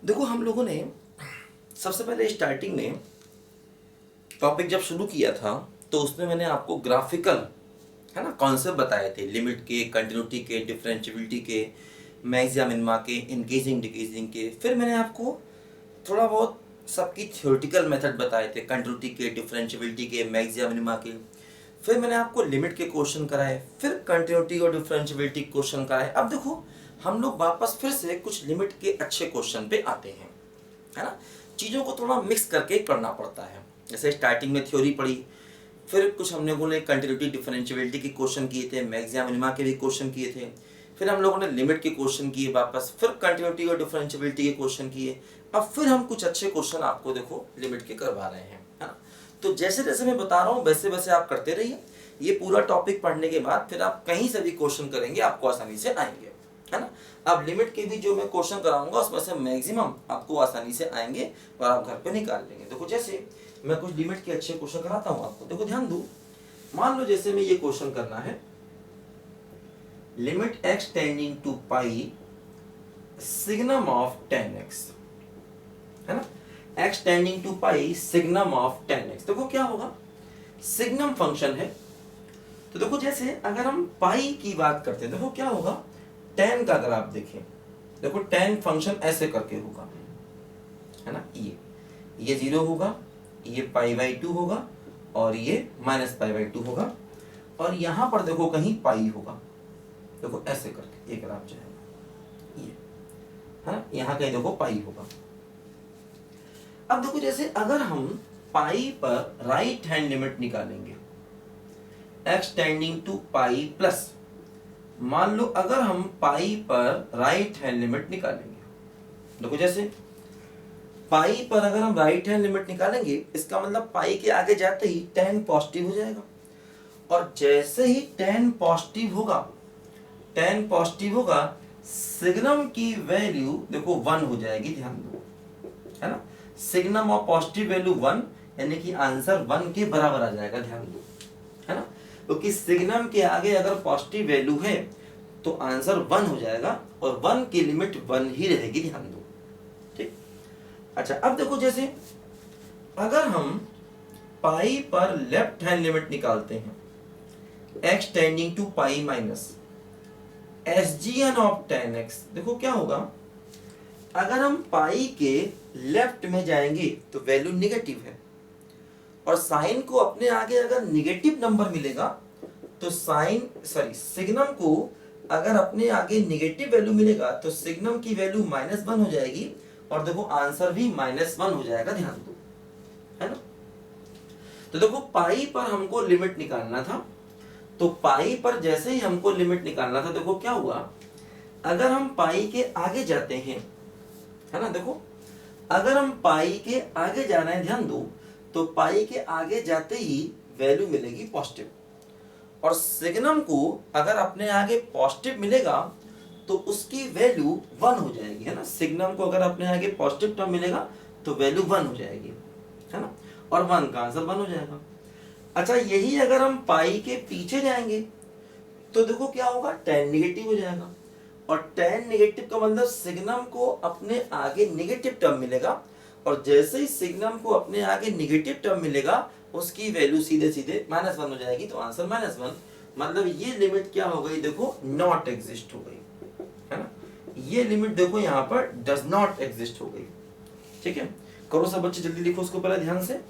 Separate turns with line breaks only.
देखो हम लोगों ने सबसे पहले स्टार्टिंग में टॉपिक जब शुरू किया था तो उसमें मैंने आपको ग्राफिकल है ना कॉन्सेप्ट बताए थे, लिमिट के, कंटिन्यूटी के, डिफरेंशियबिलिटी के, मैक्सिमा मिनिमा के, इंक्रीजिंग डिक्रीजिंग के। फिर मैंने आपको थोड़ा बहुत सबकी थ्योरेटिकल मेथड बताए थे, कंटिन्यूटी के, डिफरेंशियबिलिटी के, मैक्सिमा मिनिमा के। फिर मैंने आपको लिमिट के क्वेश्चन कराए, फिर कंटिन्यूटी और डिफरेंशियबिलिटी क्वेश्चन कराए। अब देखो हम लोग वापस फिर से कुछ लिमिट के अच्छे क्वेश्चन पे आते हैं, है ना। चीज़ों को थोड़ा मिक्स करके पढ़ना पड़ता है। जैसे स्टार्टिंग में थ्योरी पढ़ी, फिर कुछ हम लोगों ने कंटिन्यूटी डिफरेंशियबिलिटी के क्वेश्चन किए थे, मैक्सिमा मिनिमा के भी क्वेश्चन किए थे। फिर हम लोगों ने लिमिट के क्वेश्चन किए वापस, फिर कंटिन्यूटी और डिफरेंशियबिलिटी के क्वेश्चन किए। अब फिर हम कुछ अच्छे क्वेश्चन आपको देखो लिमिट के करवा रहे हैं, है ना। तो जैसे जैसे मैं बता रहा हूँ वैसे वैसे आप करते रहिए। ये पूरा टॉपिक पढ़ने के बाद फिर आप कहीं से भी क्वेश्चन करेंगे आपको आसानी से आएंगे, है ना। अब लिमिट के भी जो मैं क्वेश्चन कराऊंगा उसमें से मैक्सिमम आपको आसानी से आएंगे और आप घर पे निकाल लेंगे। देखो जैसे मैं कुछ लिमिट के अच्छे क्वेश्चन कराता हूँ आपको, देखो ध्यान दो। मान लो जैसे मैं ये क्वेश्चन करना है, limit x tending to pi signum of 10x, है ना। x tending to pi signum of 10x। देखो क्या होगा, सिग्नम फंक्शन है। तो देखो जैसे अगर हम पाई की बात करते हैं, देखो क्या होगा, 10 का अगर आप देखें, देखो 10 फंक्शन ऐसे करके होगा, है ना। ये 0 होगा, ये π/2 होगा और ये -π/2 होगा, और यहां पर देखो कहीं पाई होगा, देखो ऐसे करके एक ग्राफ जाएगा, ये है ना, यहां कहीं देखो पाई होगा। अब देखो जैसे अगर हम पाई पर राइट हैंड लिमिट निकालेंगे, x tending to pi plus, मान लो अगर हम पाई पर राइट हैंड लिमिट निकालेंगे, देखो जैसे पाई पर अगर हम राइट हैंड लिमिट निकालेंगे, इसका मतलब पाई के आगे जाते ही 10 पॉजिटिव हो जाएगा, और जैसे ही 10 पॉजिटिव होगा सिग्नम की वैल्यू देखो 1 हो जाएगी, ध्यान दो, है ना। सिग्नम ऑफ पॉजिटिव वैल्यू 1, यानी कि आंसर 1 के बराबर आ जाएगा, ध्यान दो, है ना। क्योंकि सिग्नम के आगे अगर पॉजिटिव वैल्यू है तो आंसर 1 हो जाएगा, और 1 की लिमिट 1 ही रहेगी, ध्यान दो, ठीक। अच्छा अब देखो जैसे अगर हम पाई पर लेफ्ट हैंड लिमिट निकालते हैं, x tending to pi minus SGN of 10x, देखो क्या होगा, अगर हम पाई के लेफ्ट में जाएंगे तो वैल्यू निगेटिव है, और साइन को अपने आगे अगर निगेटिव नंबर मिलेगा तो सिग्नम को अगर अपने आगे निगेटिव वैल्यू मिलेगा तो सिग्नम की वैल्यू -1 हो जाएगी, और देखो आंसर भी -1 हो जाएगा, ध्यान दो, है ना। तो देखो पाई पर हमको लिमिट निकालना था, तो पाई पर जैसे ही हमको लिमिट निकालना था, देखो क्या हुआ, अगर हम पाई के आगे जाते हैं, है ना, देखो अगर हम पाई के आगे जा रहे हैं, ध्यान दो, तो पाई के आगे जाते ही वैल्यू मिलेगी पॉजिटिव, और सिग्नम को अगर अपने आगे पॉजिटिव मिलेगा तो उसकी वैल्यू 1 हो जाएगी, है ना। सिग्नम को अगर अपने आगे पॉजिटिव टर्म मिलेगा तो वैल्यू 1 हो जाएगी, है ना, और 1 का आंसर 1 हो जाएगा। अच्छा यही अगर हम पाई के पीछे जाएंगे तो देखो क्या होगा, 10 निगेटिव हो जाएगा, और 10 निगेटिव का मतलब सिग्नम को अपने आगे निगेटिव टर्म मिलेगा, और जैसे ही सिग्नम को अपने आगे निगेटिव टर्म मिलेगा उसकी वैल्यू सीधे सीधे -1 हो जाएगी, तो आंसर -1, मतलब ये लिमिट क्या हो गई, देखो नॉट एग्जिस्ट हो गई, है ना। ये लिमिट देखो यहाँ पर डज नॉट एग्जिस्ट हो गई, ठीक है। करो सब बच्चे जल्दी लिखो उसको पहले ध्यान से।